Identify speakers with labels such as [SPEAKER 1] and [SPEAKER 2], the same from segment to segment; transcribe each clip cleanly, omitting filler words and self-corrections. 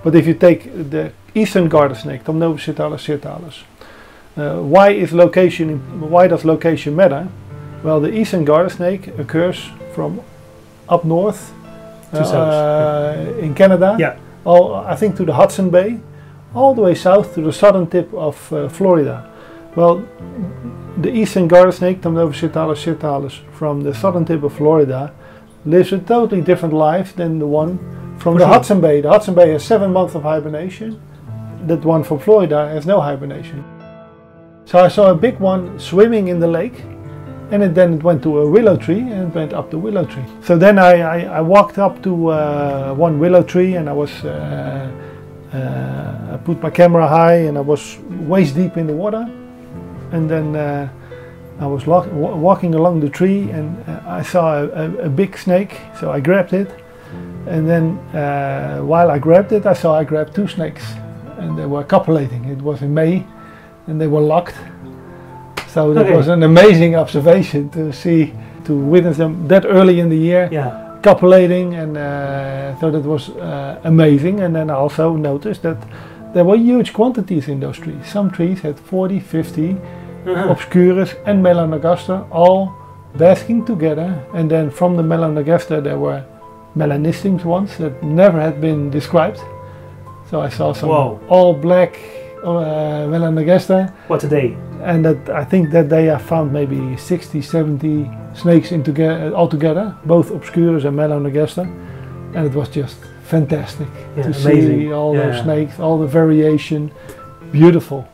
[SPEAKER 1] But if you take the eastern garter snake, Thamnophis sirtalis, why does location matter? Well, the eastern garter snake occurs from up north
[SPEAKER 2] to south.
[SPEAKER 1] In Canada,
[SPEAKER 2] Yeah.
[SPEAKER 1] I think to the Hudson Bay, all the way south to the southern tip of Florida. Well, the eastern garter snake, Thamnophis sirtalis, from the southern tip of Florida, lives a totally different life than the one from the Hudson Bay. The Hudson Bay has 7 months of hibernation. That one from Florida has no hibernation. So I saw a big one swimming in the lake, and then it went to a willow tree and it went up the willow tree. So then I walked up to one willow tree, and I put my camera high, and I was waist deep in the water. And then I was walking along the tree, and I saw a big snake, so I grabbed it. And then while I grabbed it, I grabbed 2 snakes, and they were copulating. It was in May, and they were locked. So that was an amazing observation to witness them that early in the year, copulating, and so that was amazing. And then I also noticed that there were huge quantities in those trees. Some trees had 40, 50 obscurus and melanogaster all basking together, and then from the melanogaster there were melanistings ones that never had been described. So I saw some all black melanogaster.
[SPEAKER 2] What a day.
[SPEAKER 1] And that I think that day I found maybe 60, 70 snakes all together, both obscurus and melanogaster, and it was just fantastic to see all those snakes, all the variation, beautiful.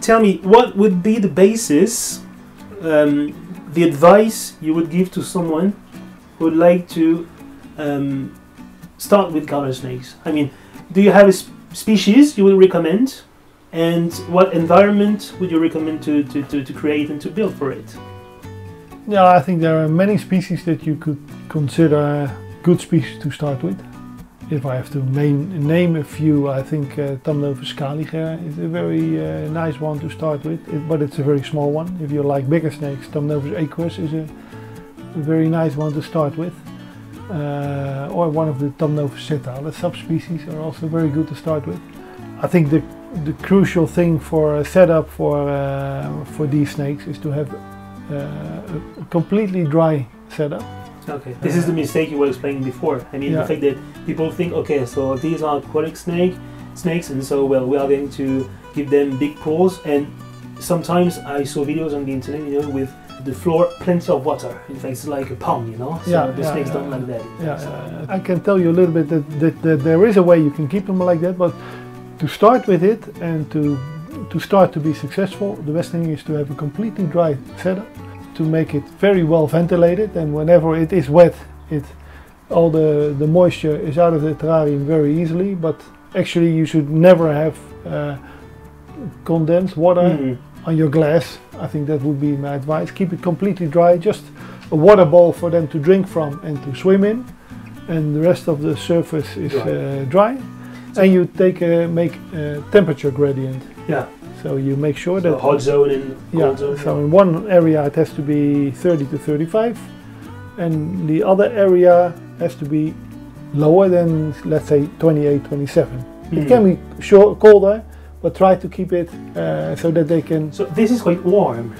[SPEAKER 2] Tell me, what would be the basis, the advice you would give to someone who would like to start with garter snakes? I mean, do you have a species you would recommend, and what environment would you recommend to create and to build for it?
[SPEAKER 1] Yeah, I think there are many species that you could consider good species to start with. If I have to name a few, I think Thamnophis caliger is a very nice one to start with, but it's a very small one. If you like bigger snakes, Thamnophis aqueous is a very nice one to start with. Or one of the Thamnophis sirtalis subspecies are also very good to start with. I think the crucial thing for a setup for these snakes is to have a completely dry setup.
[SPEAKER 2] Okay, this is the mistake you were explaining before. I mean, the fact that people think, okay, so these are aquatic snakes, and so well, we are going to give them big pools. And sometimes I saw videos on the internet, you know, with the floor plenty of water. In fact, it's like a pond, you know. So the snakes don't like that.
[SPEAKER 1] I can tell you a little bit that there is a way you can keep them like that, but to start with it and to start to be successful, the best thing is to have a completely dry setup, to make it very well ventilated, and whenever it is wet, all the moisture is out of the terrarium very easily. But actually you should never have condensed water on your glass. I think that would be my advice. Keep it completely dry, just a water bowl for them to drink from and to swim in, and the rest of the surface is dry. And you make a temperature gradient.
[SPEAKER 2] Yeah.
[SPEAKER 1] So you make sure that
[SPEAKER 2] hot zone and cold zone.
[SPEAKER 1] So in one area it has to be 30 to 35, and the other area has to be lower than, let's say, 28, 27. It can be colder, but try to keep it so that they can.
[SPEAKER 2] So this is quite warm.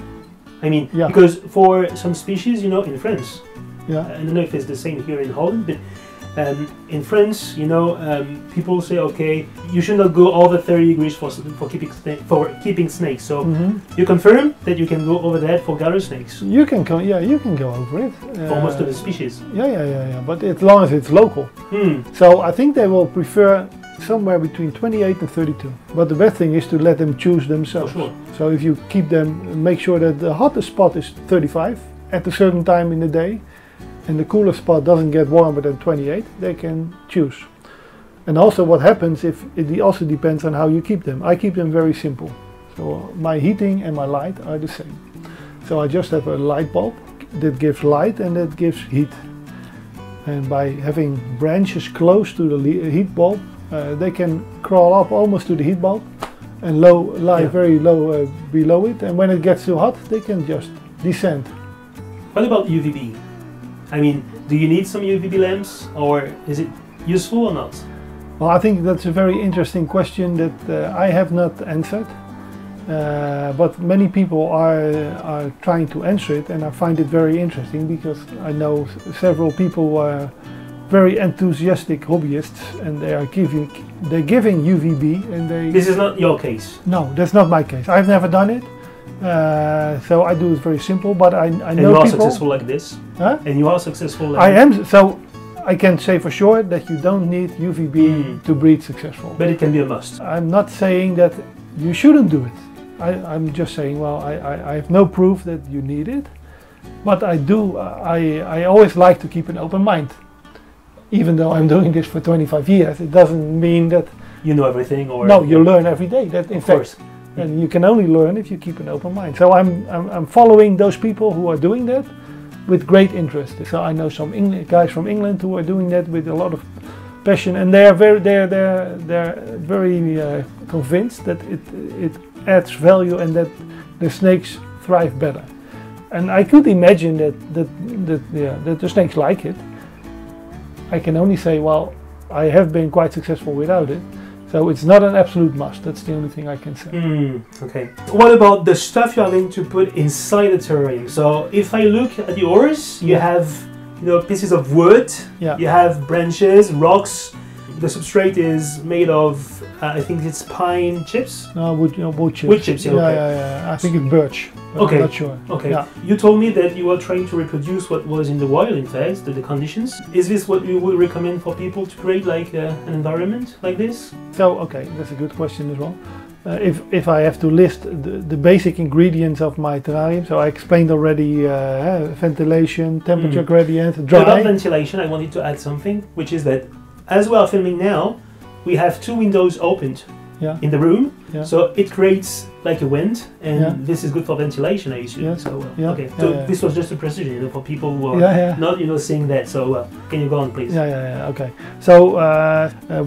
[SPEAKER 2] I mean,
[SPEAKER 1] Yeah.
[SPEAKER 2] because for some species, you know, in France,
[SPEAKER 1] Yeah.
[SPEAKER 2] I don't know if it's the same here in Holland, but in France, you know, people say, okay, you should not go over 30 degrees for keeping snakes. So you confirm that you can go over that for garter snakes
[SPEAKER 1] You can go. Yeah, you can go over it.
[SPEAKER 2] for most of the species.
[SPEAKER 1] Yeah. But as long as it's local. So I think they will prefer somewhere between 28 and 32. But the best thing is to let them choose themselves.
[SPEAKER 2] For sure.
[SPEAKER 1] So if you keep them, make sure that the hottest spot is 35 at a certain time in the day, and the coolest spot doesn't get warmer than 28, they can choose. And also what happens, it also depends on how you keep them. I keep them very simple. So my heating and my light are the same. So I just have a light bulb that gives light and that gives heat. And by having branches close to the heat bulb, they can crawl up almost to the heat bulb and lie very low below it. And when it gets too hot, they can just descend.
[SPEAKER 2] What about UVB? I mean, do you need some UVB lamps, or is it useful or not?
[SPEAKER 1] Well, I think that's a very interesting question that I have not answered. But many people are trying to answer it, and I find it very interesting because I know several people who are very enthusiastic hobbyists, and they're giving UVB, and they.
[SPEAKER 2] This is not your case.
[SPEAKER 1] No, that's not my case. I've never done it, so I do it very simple. But I know
[SPEAKER 2] and you are
[SPEAKER 1] people.
[SPEAKER 2] successful like this.
[SPEAKER 1] Huh?
[SPEAKER 2] And you are successful. Like
[SPEAKER 1] I am. So I can say for sure that you don't need UVB to breed successful.
[SPEAKER 2] But it can be a must.
[SPEAKER 1] I'm not saying that you shouldn't do it. I'm just saying, well, I have no proof that you need it, but I do. I always like to keep an open mind. Even though I'm doing this for 25 years, it doesn't mean that
[SPEAKER 2] you know everything, or
[SPEAKER 1] no, you learn every day. That in fact, and you can only learn if you keep an open mind. So I'm following those people who are doing that with great interest. So I know some guys from England who are doing that with a lot of passion, and they're very convinced that it adds value and that the snakes thrive better. And I could imagine that the snakes like it. I can only say, well, I have been quite successful without it, so it's not an absolute must. That's the only thing I can say.
[SPEAKER 2] Okay. What about the stuff you are going to put inside the terrarium? So if I look at yours, you have pieces of wood, you have branches, rocks. The substrate is made of, I think it's pine chips?
[SPEAKER 1] No, wood chips.
[SPEAKER 2] Wood chips, okay.
[SPEAKER 1] Yeah. I think it's birch.
[SPEAKER 2] Okay.
[SPEAKER 1] I'm not sure.
[SPEAKER 2] Okay.
[SPEAKER 1] Yeah.
[SPEAKER 2] You told me that you were trying to reproduce what was in the wild, in fact, the conditions. Is this what you would recommend for people to create like an environment like this?
[SPEAKER 1] So, okay, that's a good question as well. If I have to list the basic ingredients of my terrarium, so I explained already ventilation, temperature gradient, dry.
[SPEAKER 2] About ventilation, I wanted to add something, which is that as we are filming now, we have 2 windows opened in the room, so it creates like a wind, and this is good for ventilation, I assume.
[SPEAKER 1] Yes.
[SPEAKER 2] So, this was just a precision, for people who are not, seeing that. So, can you go on, please?
[SPEAKER 1] Okay. So,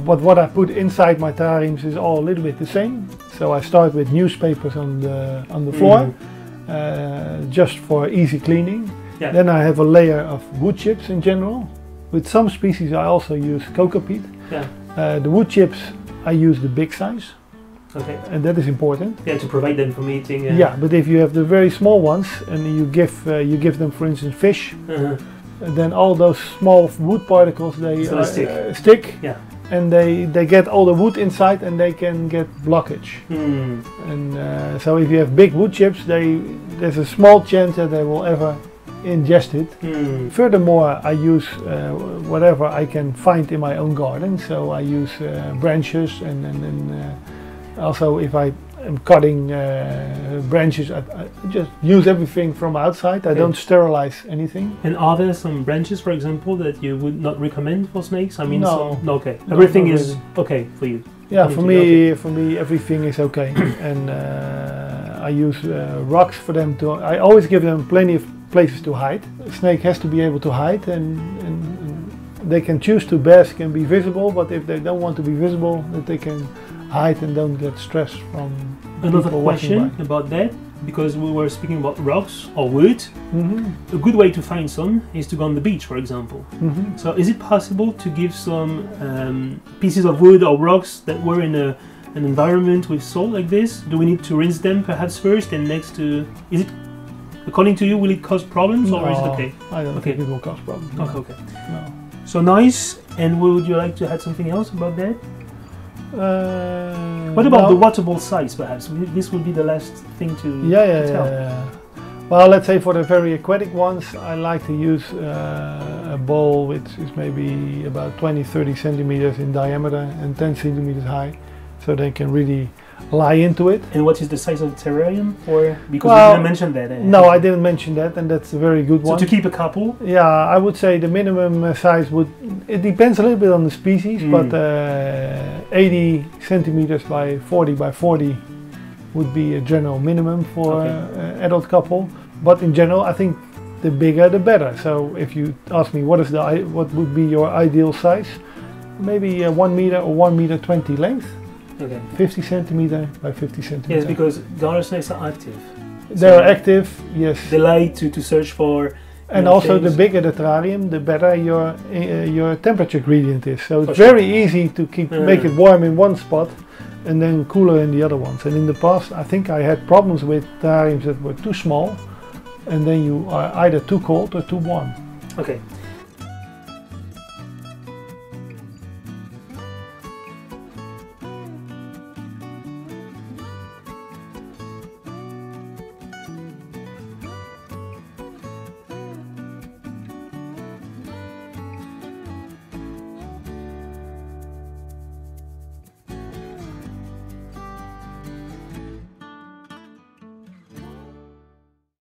[SPEAKER 1] what I put inside my terrariums is all a little bit the same. So I start with newspapers on the floor, just for easy cleaning.
[SPEAKER 2] Yeah.
[SPEAKER 1] Then I have a layer of wood chips in general. With some species I also use cocoa peat.
[SPEAKER 2] Yeah.
[SPEAKER 1] The wood chips I use the big size.
[SPEAKER 2] Okay.
[SPEAKER 1] And that is important.
[SPEAKER 2] Yeah, to prevent them from eating.
[SPEAKER 1] Yeah, but if you have the very small ones and you give them, for instance, fish, then all those small wood particles they stick.
[SPEAKER 2] Yeah.
[SPEAKER 1] And they get all the wood inside and they can get blockage. And so if you have big wood chips, there's a small chance that they will ever ingest it. Furthermore, I use whatever I can find in my own garden. So I use branches and also if I am cutting branches, I just use everything from outside. I don't sterilize anything.
[SPEAKER 2] And are there some branches, for example, that you would not recommend for snakes? I mean,
[SPEAKER 1] no.
[SPEAKER 2] Okay. Everything is okay for you.
[SPEAKER 1] Yeah, for me, everything is okay. And I use rocks for them to. I always give them plenty of places to hide. A snake has to be able to hide, and they can choose to bask and be visible. But if they don't want to be visible, that they can hide and don't get stressed from.
[SPEAKER 2] Another question about that, because we were speaking about rocks or wood. A good way to find some is to go on the beach, for example. So is it possible to give some pieces of wood or rocks that were in a an environment with salt like this, do we need to rinse them perhaps first and next to... Is it, according to you, will it cause problems or is it okay?
[SPEAKER 1] I don't think it will cause problems. No.
[SPEAKER 2] Okay.
[SPEAKER 1] No.
[SPEAKER 2] So nice. And would you like to add something else about that? What about the water bowl size perhaps? This would be the last thing to tell.
[SPEAKER 1] Yeah. Well, let's say for the very aquatic ones, I like to use a bowl which is maybe about 20-30 centimeters in diameter and 10 centimeters high, so they can really lie into it.
[SPEAKER 2] And what is the size of the terrarium? Or because you didn't mention that.
[SPEAKER 1] No, I didn't mention that, and that's a very good one.
[SPEAKER 2] So to keep a couple?
[SPEAKER 1] Yeah, I would say the minimum size would, it depends a little bit on the species, but 80 centimeters by 40 by 40 would be a general minimum for adult couple. But in general, I think the bigger the better. So if you ask me what would be your ideal size, maybe 1 meter or 1 meter 20 length.
[SPEAKER 2] Okay.
[SPEAKER 1] 50 centimeter by 50 centimeter.
[SPEAKER 2] Yes, because garter snakes are active.
[SPEAKER 1] They're active, yes.
[SPEAKER 2] They like to search for.
[SPEAKER 1] And also the bigger the terrarium, the better your temperature gradient is. So it's very easy to make it warm in one spot and then cooler in the other ones. And in the past, I think I had problems with terrariums that were too small, and then you are either too cold or too warm.
[SPEAKER 2] Okay.